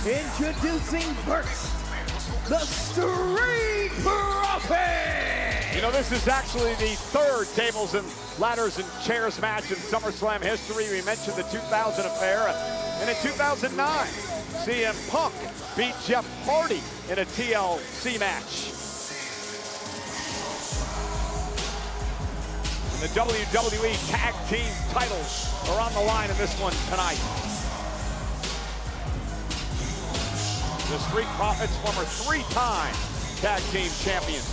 Introducing first, the Street Profits! You know, this is actually the third tables and ladders and chairs match in SummerSlam history. We mentioned the 2000 affair, and in 2009, CM Punk beat Jeff Hardy in a TLC match. And the WWE Tag Team titles are on the line in this one tonight. The Street Profits, former three-time Tag Team champions.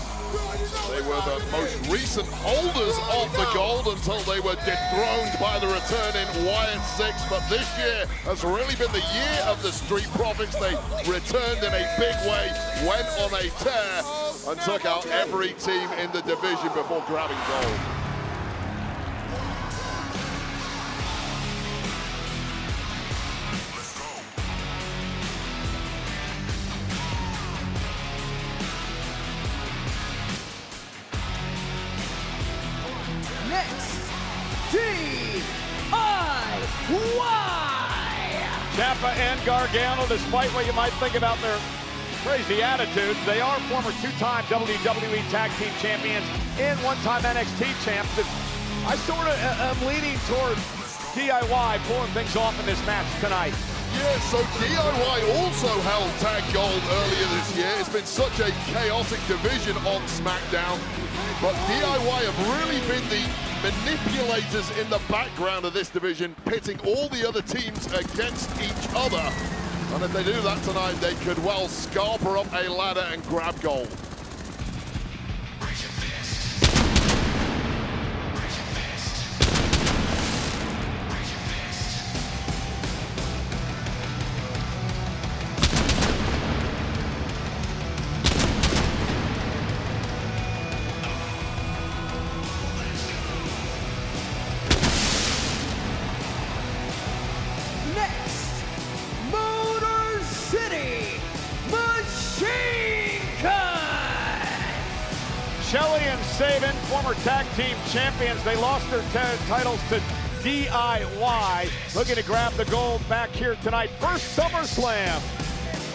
They were the most recent holders of the gold until they were dethroned by the returning Wyatt 6. But this year has really been the year of the Street Profits. They returned in a big way, went on a tear, and took out every team in the division before grabbing gold. Next, DIY! Ciampa and Gargano, despite what you might think about their crazy attitudes, they are former two-time WWE Tag Team champions and one-time NXT champs. And I sort of am leaning toward DIY pulling things off in this match tonight. Yeah, so DIY also held tag gold earlier this year. It's been such a chaotic division on SmackDown, but DIY have really been the manipulators in the background of this division, pitting all the other teams against each other. And if they do that tonight, they could well scarper up a ladder and grab gold. Shelley and Sabin, former tag team champions, they lost their titles to DIY, looking to grab the gold back here tonight. First SummerSlam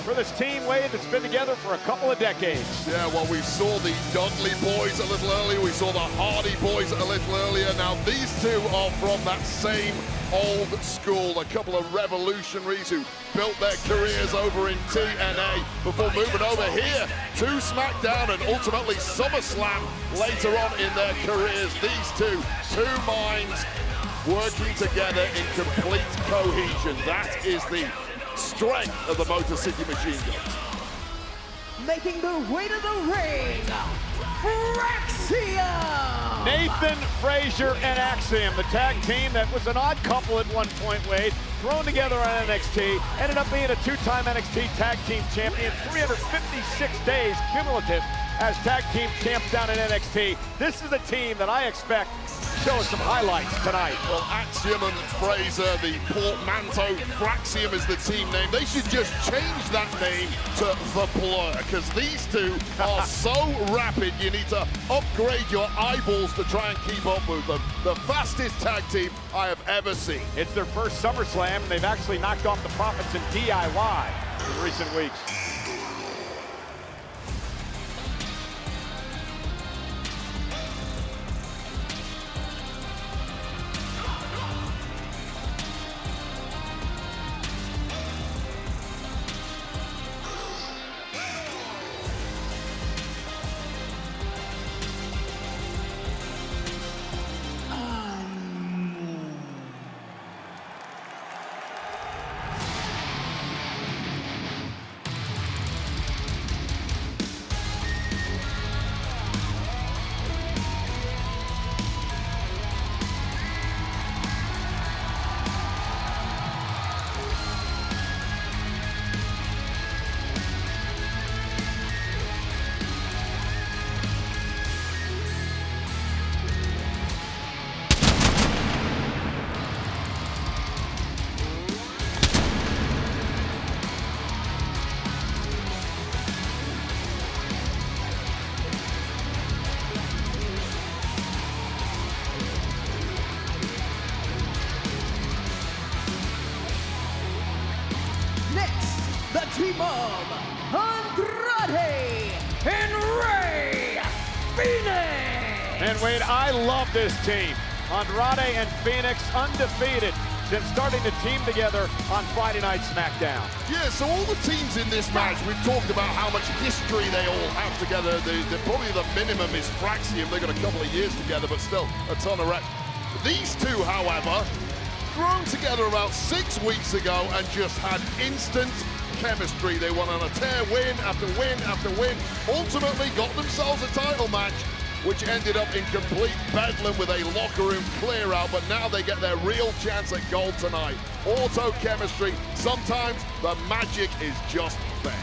for this team, Wade, that's been together for a couple of decades. Yeah, well, we saw the Dudley boys a little earlier. We saw the Hardy boys a little earlier. Now, these two are from that same old school. A couple of revolutionaries who built their careers over in TNA before moving over here to SmackDown and ultimately SummerSlam later on in their careers. These two minds working together in complete cohesion. That is the strength of the Motor City Machine Guns. Making their way to the ring, Fraxiom! Nathan, Frazier, and Axiom, the tag team that was an odd couple at one point, Wade, thrown together on NXT, ended up being a two-time NXT tag team champion, 356 days cumulative as tag team champs down in NXT. This is a team that I expect to show us some highlights tonight. Well, Axiom and Fraser, the portmanteau, Fraxiom is the team name. They should just change that name to The Blur, because these two are so rapid, you need to upgrade your eyeballs to try and keep up with them. The fastest tag team I have ever seen. It's their first SummerSlam, and they've actually knocked off the Profits in DIY in recent weeks. team of Andrade and Fenix. And Wade, I love this team. Andrade and Fenix undefeated since starting to team together on Friday Night SmackDown. Yeah, so all the teams in this match, we've talked about how much history they all have together. Probably the minimum is Fraxiom. They've got a couple of years together, but still a ton of reps. These two, however, thrown together about 6 weeks ago and just had instant chemistry. They won on a tear, win after win after win. Ultimately got themselves a title match, which ended up in complete bedlam with a locker room clear out, but now they get their real chance at gold tonight. Auto chemistry. Sometimes the magic is just there.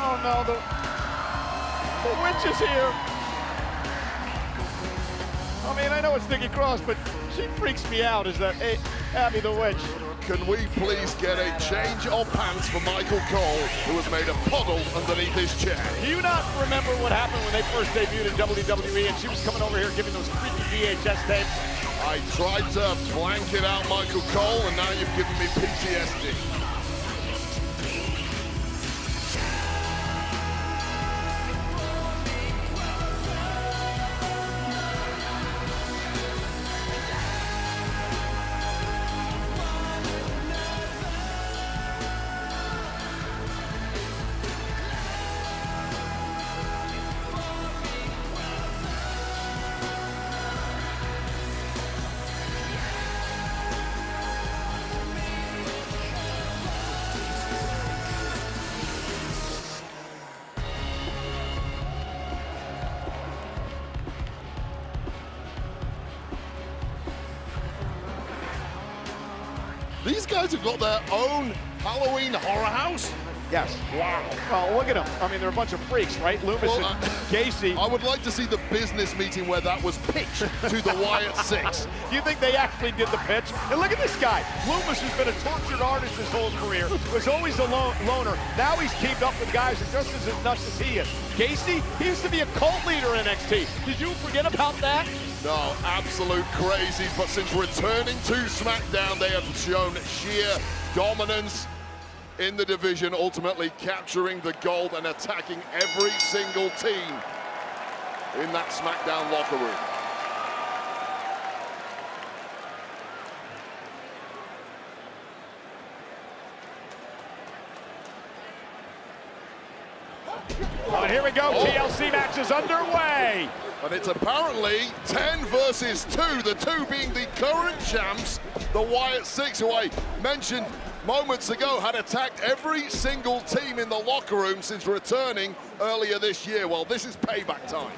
Oh no, the witch is here. I mean, I know it's Nikki Cross, but she freaks me out, is that Abby the Witch. Can we please get a change of pants for Michael Cole, who has made a puddle underneath his chair? Do you not remember what happened when they first debuted in WWE and she was coming over here giving those freaky VHS tapes? I tried to blank it out, Michael Cole, and now you've given me PTSD. These guys have got their own Halloween horror house. Yes. Wow. Well, look at them. I mean, they're a bunch of freaks, right? Loomis and Gacy. I would like to see the business meeting where that was pitched to the Wyatt Six. Do you think they actually did the pitch? And look at this guy. Loomis has been a tortured artist his whole career. Was always a loner. Now he's teamed up with guys that are just as nuts as he is. Gacy, he used to be a cult leader in NXT. Did you forget about that? No, absolute crazy. But since returning to SmackDown, they have shown sheer dominance in the division, ultimately capturing the gold and attacking every single team in that SmackDown locker room. Oh, and here we go. TLC match is underway. And it's apparently 10 versus 2, the two being the current champs, the Wyatt Six, who I mentioned moments ago had attacked every single team in the locker room since returning earlier this year. Well, this is payback time.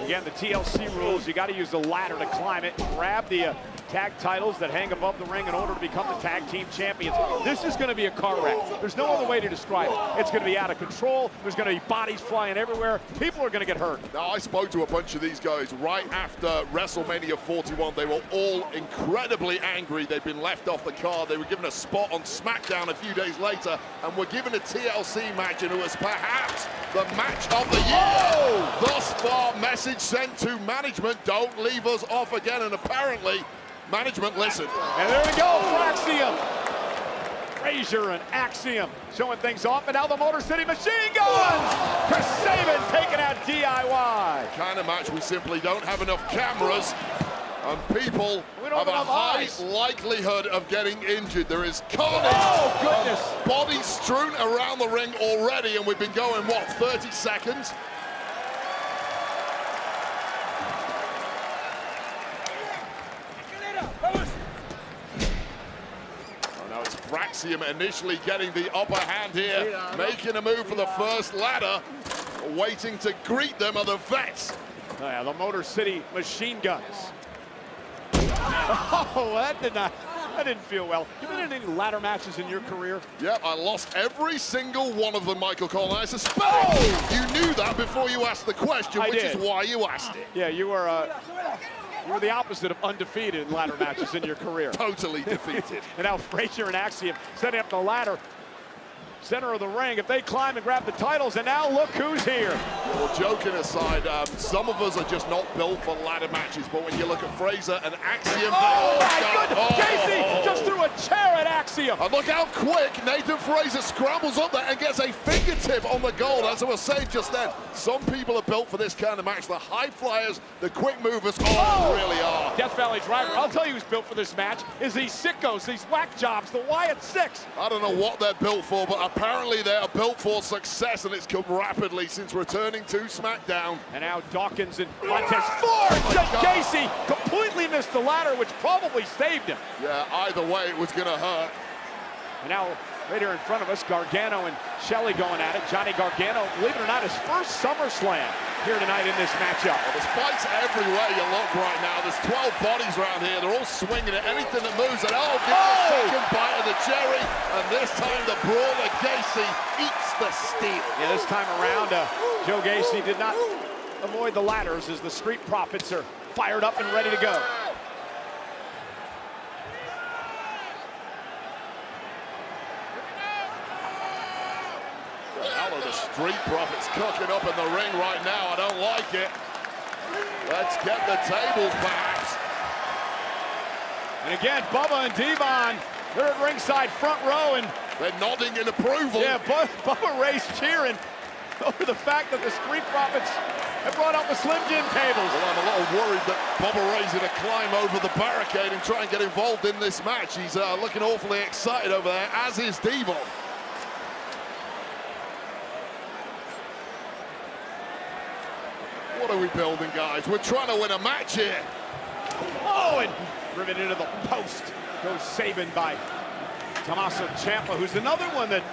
Again, the TLC rules, you got to use the ladder to climb it, grab the tag titles that hang above the ring in order to become the tag team champions. This is going to be a car wreck. There's no other way to describe it. It's going to be out of control. There's going to be bodies flying everywhere. People are going to get hurt. Now, I spoke to a bunch of these guys right after WrestleMania 41. They were all incredibly angry. They'd been left off the card. They were given a spot on SmackDown a few days later and were given a TLC match, and it was perhaps the match of the year. Thus far, message sent to management, don't leave us off again, and apparently management listened. And there we go, Fraxiom. Frazier and Axiom showing things off, and now the Motor City Machine Guns. Kasabian taking out DIY. Kind of match we simply don't have enough cameras And people have a high likelihood of getting injured. There is carnage. Oh, goodness. Bodies strewn around the ring already, and we've been going, what, 30 seconds? Fraxiom initially getting the upper hand here, making a move for the first ladder. Waiting to greet them are the vets. Oh, yeah, the Motor City machine guns. Oh, that didn't feel well. You been in any ladder matches in your career? Yep, I lost every single one of them, Michael Cole. And I suspect you knew that before you asked the question, which is why you asked it. Yeah, you were the opposite of undefeated in ladder matches in your career. Totally defeated. And now Frazier and Axiom setting up the ladder. Center of the ring, if they climb and grab the titles, and now look who's here. Well, joking aside, some of us are just not built for ladder matches, but when you look at Frazier and Axiom... Oh, my goodness! Casey just threw a chair at Axiom. And look how quick Nathan Frazier scrambles up there and gets a fingertip on the goal. As I was saying just then, some people are built for this kind of match. The high flyers, the quick movers, really are. Death Valley Driver, I'll tell you who's built for this match, is these sickos, these whack jobs, the Wyatt 6. I don't know what they're built for, but apparently they are built for success, and it's come rapidly since returning to SmackDown. And now Dawkins and Montez Ford. Casey completely missed the ladder, which probably saved him. Yeah, either way, it was going to hurt. And now, right here in front of us, Gargano and Shelley going at it. Johnny Gargano, believe it or not, his first SummerSlam here tonight in this matchup. Well, there's fights everywhere you look right now. There's 12 bodies around here. They're all swinging at anything that moves. And give a second bite of the cherry. And this time the brawler Gacy eats the steel. Yeah, this time around, Joe Gacy did not avoid the ladders as the Street Profits are fired up and ready to go. The Street Profits cooking up in the ring right now. I don't like it. Let's get the tables, perhaps. And again, Bubba and Devon, they're at ringside front row, and they're nodding in approval. Yeah, Bubba Ray's cheering over the fact that the Street Profits have brought out the Slim Jim tables. Well, I'm a little worried that Bubba Ray's going to climb over the barricade and try and get involved in this match. He's looking awfully excited over there, as is Devon. What are we building, guys? We're trying to win a match here. Oh, and driven into the post. Goes Sabin by Tommaso Ciampa, who's another one that,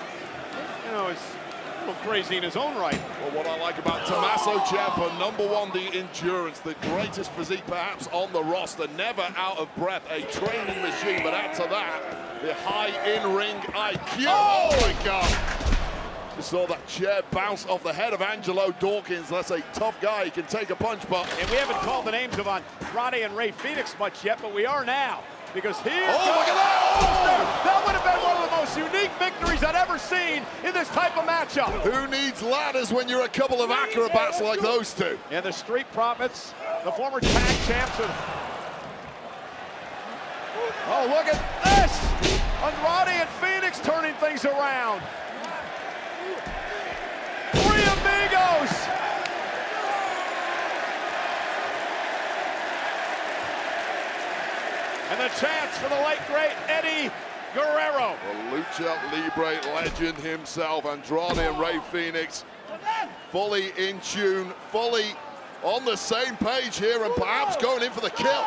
you know, is a little crazy in his own right. Well, what I like about Tommaso Ciampa, #1, the endurance, the greatest physique perhaps on the roster, never out of breath, a training machine, but add to that, the high in-ring IQ. Oh my God. Just saw that chair bounce off the head of Angelo Dawkins. That's a tough guy. He can take a punch, but... And we haven't called the names of Andrade and Rey Fenix much yet, but we are now. Because here... Oh, look at that! That would have been one of the most unique victories I've ever seen in this type of matchup. Who needs ladders when you're a couple of acrobats like those two? And the Street Profits, the former tag champs. Oh, look at this! Andrade and Fenix turning things around. Three amigos! And the chance for the late, great Eddie Guerrero. The Lucha Libre legend himself, Andrade and Rey Fenix, fully in tune, fully on the same page here, and perhaps going in for the kill.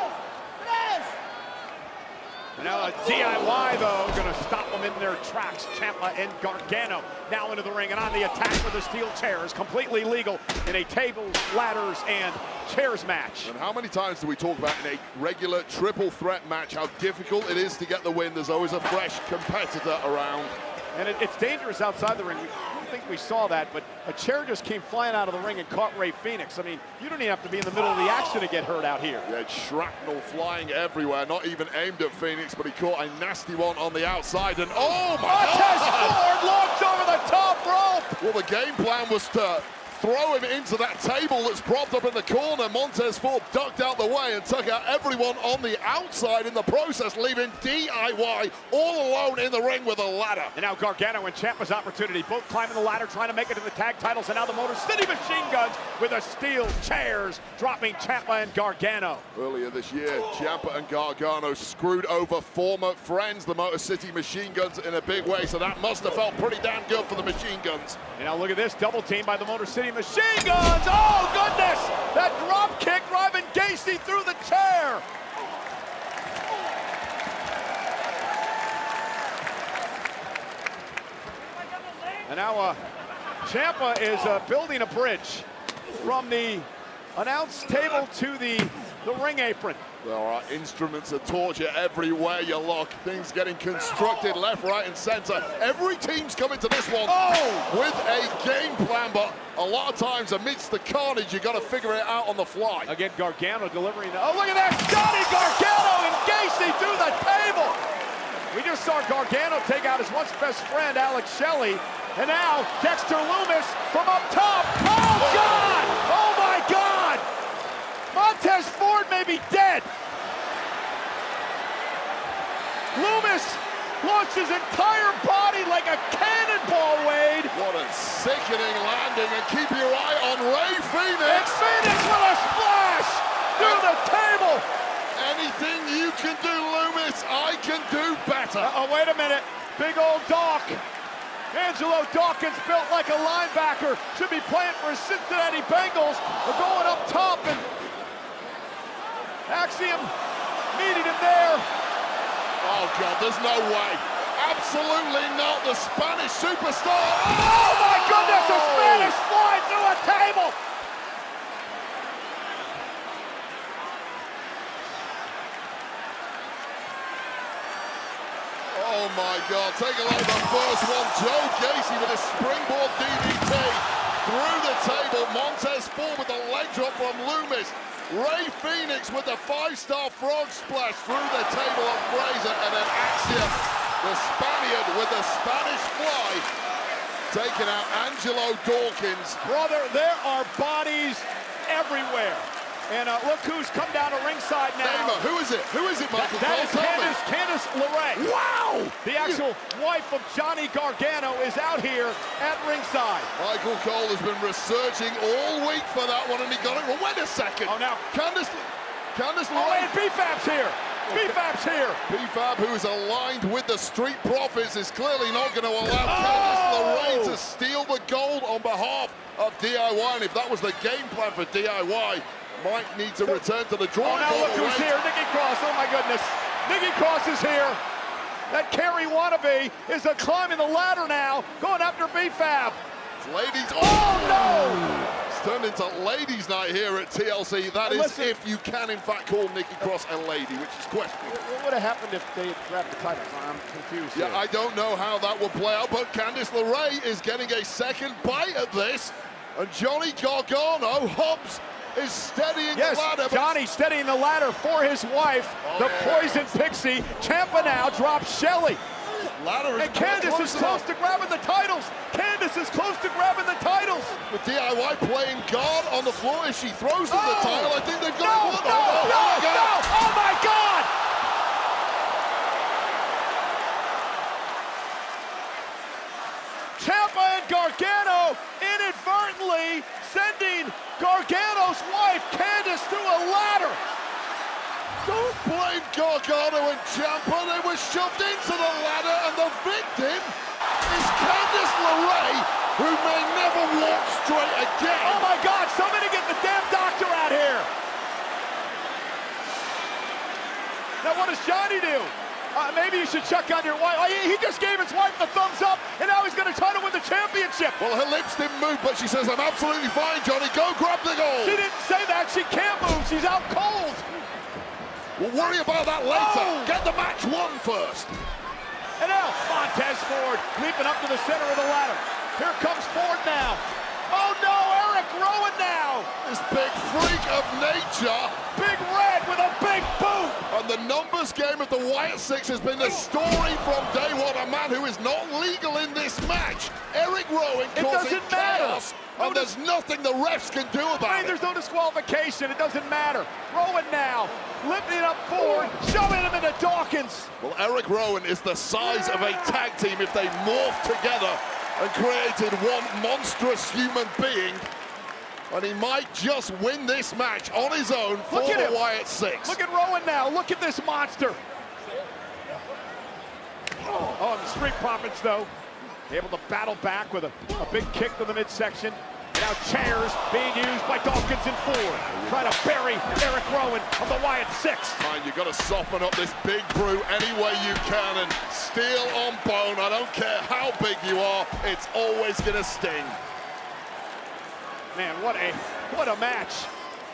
Now a DIY, though, going to stop them in their tracks. Ciampa and Gargano now into the ring, and on the attack for the steel chairs. Completely legal in a tables, ladders, and chairs match. And how many times do we talk about in a regular triple threat match how difficult it is to get the win? There's always a fresh competitor around. And it's dangerous outside the ring. I don't think we saw that, but a chair just came flying out of the ring and caught Rey Fenix. I mean, you don't even have to be in the middle of the action to get hurt out here. Yeah, shrapnel flying everywhere, not even aimed at Fenix, but he caught a nasty one on the outside, and oh my God! Montez Ford launched over the top rope! Well, the game plan was to throw him into that table that's propped up in the corner. Montez Ford ducked out the way and took out everyone on the outside in the process, leaving DIY all alone in the ring with a ladder. And now Gargano and Ciampa's opportunity, both climbing the ladder, trying to make it to the tag titles, and now the Motor City Machine Guns with the steel chairs, dropping Ciampa and Gargano. Earlier this year, Ciampa and Gargano screwed over former friends, the Motor City Machine Guns, in a big way, so that must have felt pretty damn good for the Machine Guns. And now look at this, double team by the Motor City Machine Guns. Oh, goodness! That drop kick driving Gacy through the chair. And now Ciampa is building a bridge from the announce table to the ring apron. There are instruments of torture everywhere you look. Things getting constructed left, right, and center. Every team's coming to this one with a game plan, but a lot of times amidst the carnage, you got to figure it out on the fly. Again, Gargano delivering. Oh, look at that! Johnny Gargano and Gacy through the table. We just saw Gargano take out his once best friend, Alex Shelley. And now, Dexter Lumis from up top. Oh, God! Oh, my God! Montez Ford may be dead. Lumis launched his entire body like a cannonball, Wade. What a sickening landing, and keep your eye on Ray Fenix. And Fenix with a splash through the table. Anything you can do, Lumis, I can do better. Oh, wait a minute. Big old Doc. Angelo Dawkins, built like a linebacker, should be playing for his Cincinnati Bengals. We're going up top, and Fraxiom meeting him there. Oh, God, there's no way. Absolutely not. The Spanish superstar. Oh, my goodness, a Spanish fly through a table. Oh, my God. Take a look at the first one. Joe Gacy with a springboard DDT through the table. Montez Ford with a leg drop from Lumis. Ray Fenix with the 5-star frog splash through the table on Fraser, and then Fraxiom, the Spaniard with the Spanish fly, taking out Angelo Dawkins. Brother, there are bodies everywhere. And look who's come down to ringside now. Name Who is it? Who is it, Michael? That is Candice LeRae. Wow! The actual wife of Johnny Gargano is out here at ringside. Michael Cole has been researching all week for that one, and he got it. Well, wait a second. Oh, now. Candice Oh, and B-Fab's here. B-Fab's here. B-Fab, who is aligned with the Street Profits, is clearly not going to allow Candice LeRae to steal the gold on behalf of DIY. And if that was the game plan for DIY, might need to return to the drawing board. Oh, now look who's here. Nikki Cross. Oh, my goodness. Nikki Cross is here. That Carrie wannabe is climbing the ladder now, going after B-Fab. Ladies. Oh, no! It's turned into ladies' night here at TLC. That is if you can, in fact, call Nikki Cross a lady, which is questionable. What would have happened if they had grabbed the titles? I'm confused. Yeah, I don't know how that would play out, but Candice LeRae is getting a second bite at this. And Johnny Gargano, Hobbs, is steadying the ladder. Johnny steadying the ladder for his wife, the Poison Pixie. Ciampa now drops Shelley. And Candice is close to grabbing the titles. Candice is close to grabbing the titles. With DIY playing guard on the floor as she throws them the title. I think they've got it. No! Oh my God! Ciampa and Gargano inadvertently sending Gargano's wife, Candice, through a ladder. Don't blame Gargano and Ciampa. They were shoved into the ladder, and the victim is Candice LeRae, who may never walk straight again. Oh my God, somebody get the damn doctor out here. Now what does Johnny do? Maybe you should check on your wife. He just gave his wife the thumbs up, and now he's going to try to win the championship. Well, her lips didn't move, but she says, I'm absolutely fine, Johnny. Go grab the gold. She didn't say that. She can't move. She's out cold. We'll worry about that later. Get the match won first. And now, Montez Ford leaping up to the center of the ladder. Here comes Ford now. Oh no, Eric Rowan now. This big Big freak of nature. Big Red with a big boot. And the numbers game of the Wyatt Six has been the story from day one. A man who is not legal in this match. Eric Rowan causing chaos. And there's nothing the refs can do about it. There's no disqualification. It doesn't matter. Rowan now lifting up forward, shoving him into Dawkins. Well, Eric Rowan is the size of a tag team if they morphed together and created one monstrous human being. And he might just win this match on his own for the Wyatt Six. Look at Rowan now. Look at this monster. Oh, and the Street Profits, though, able to battle back with a big kick to the midsection. Now chairs being used by Dawkins and Ford. Trying to bury Eric Rowan of the Wyatt Six. Fine, you've got to soften up this big brute any way you can, and steel on bone. I don't care how big you are, it's always going to sting. Man, what a match.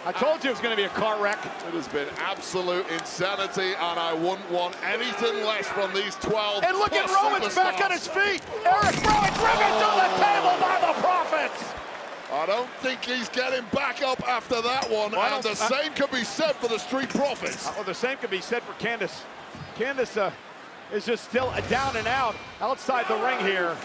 I told you it was going to be a car wreck. It has been absolute insanity, and I wouldn't want anything less from these 12. And look at Rowan's back on his feet. Eric Rowan driven to the table by the Profits. I don't think he's getting back up after that one, well, and the same could be said for the Street Profits. Well, the same could be said for Candice. Candice is just still down and out outside the ring here.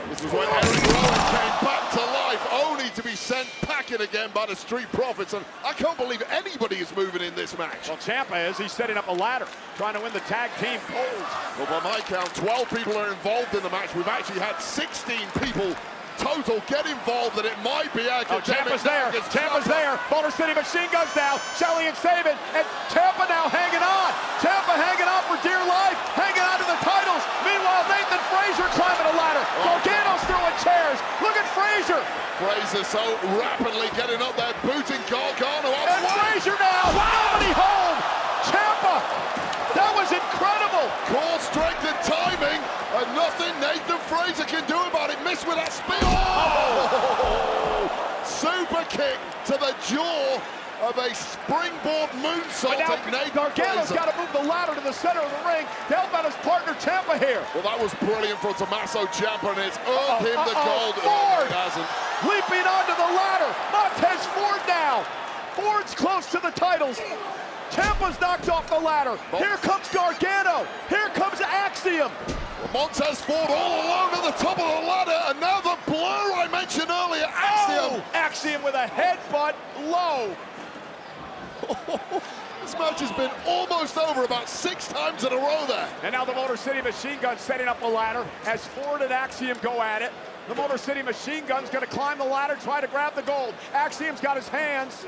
This is when Eric Rowan came back to life, only to be sent packing again by the Street Profits, and I can't believe anybody is moving in this match. Well, Ciampa is. He's setting up a ladder, trying to win the tag team gold. Well, by my count, 12 people are involved in the match. We've actually had 16 people total get involved, and it might be academic. Ciampa's there. Ciampa's there. Motor City Machine Guns now. Shelley and Sabin, and Ciampa now hanging on. Ciampa hanging on for dear life, hanging on to the titles. Meanwhile, Nathan Frazier climbing a ladder. Gargano's throwing chairs. Look at Frazier. Frazier so rapidly getting up there, booting Gargano up. And Frazier now. Nobody home. Ciampa. That was incredible. Core strength and timing, and nothing Nathan Frazier can do about it. Missed with that spear. Oh! Super kick to the jaw of a springboard moonsault. Gargano's got to move the ladder to the center of the ring to help out his partner Ciampa here. Well, that was brilliant from Tommaso Ciampa, and it's earned him the gold. Ford It hasn't. leaping onto the ladder. Montez Ford now. Ford's close to the titles. Ciampa's knocked off the ladder. Here comes Gargano. Here comes Axiom. Montez Ford all alone at the top of the ladder, and now the blur I mentioned earlier, Axiom. Axiom with a headbutt low. This match has been almost over about 6 times in a row there. And now the Motor City Machine Guns setting up a ladder as Ford and Axiom go at it. The Motor City Machine Guns going to climb the ladder, try to grab the gold. Axiom's got his hands.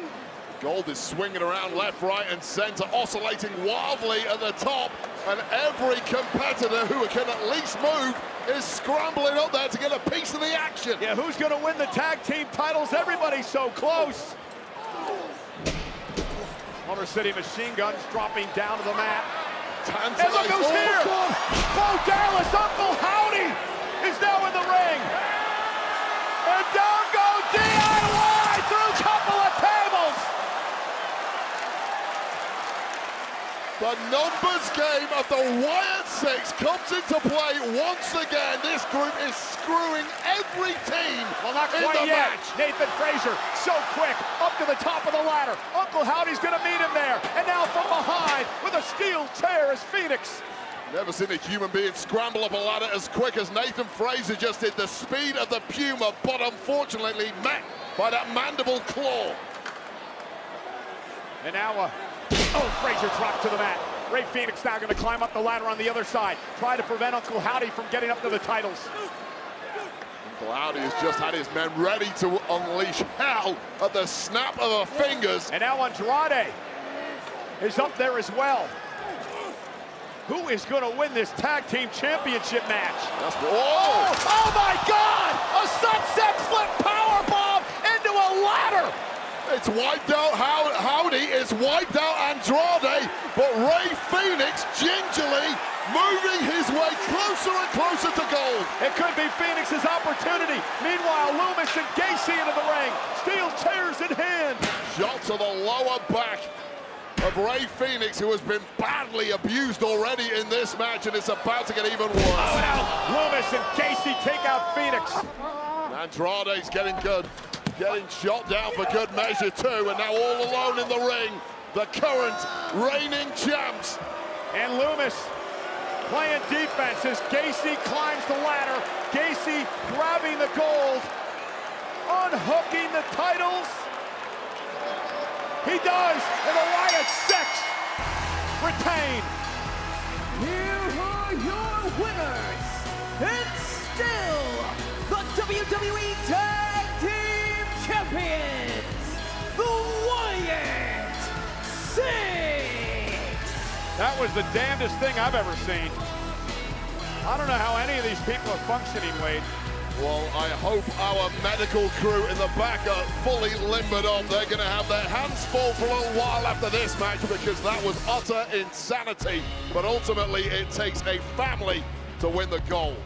Gold is swinging around left, right, and center, oscillating wildly at the top, and every competitor who can at least move is scrambling up there to get a piece of the action. Yeah, who's going to win the tag team titles? Everybody's so close. Motor City Machine Guns dropping down to the mat. And look who's here! Bo Dallas, Uncle Howdy is now in the ring. And down go DIY through a couple of tables. The numbers game of the Wyatt Six comes into play once again. This group is screwing every team well, not in quite the yet. match. Nathan Frazier, so quick, up to the top of the ladder. Uncle Howdy's gonna meet him there. And now from behind with a steel chair is Fenix. Never seen a human being scramble up a ladder as quick as Nathan Frazier just did. The speed of the Puma, but unfortunately met by that mandible claw. And now, Frazier dropped to the mat. Ray Fenix now going to climb up the ladder on the other side. Try to prevent Uncle Howdy from getting up to the titles. Uncle Howdy has just had his men ready to unleash hell at the snap of her fingers. And now Andrade is up there as well. Who is going to win this tag team championship match? Oh my God! A sunset flip powerbomb into a ladder! It's wiped out Howdy, it's wiped out Andrade, but Ray Fenix gingerly moving his way closer and closer to gold. It could be Fenix's opportunity. Meanwhile, Loomis and Gacy into the ring. Steel chairs in hand. Shot to the lower back of Ray Fenix, who has been badly abused already in this match, and it's about to get even worse. Oh, now Loomis and Gacy take out Fenix. Andrade's getting good. getting shot down for good measure too, and now all alone in the ring, the current reigning champs. And Loomis playing defense as Gacy climbs the ladder. Gacy grabbing the gold, unhooking the titles. He does, and the Wyatt 6 retain. Here are your winners, and still the WWE Tag Team Champions, the Wyatt 6. That was the damnedest thing I've ever seen. I don't know how any of these people are functioning, Wade. Well, I hope our medical crew in the back are fully limbered up. They're going to have their hands full for a little while after this match, because that was utter insanity. But ultimately, it takes a family to win the gold.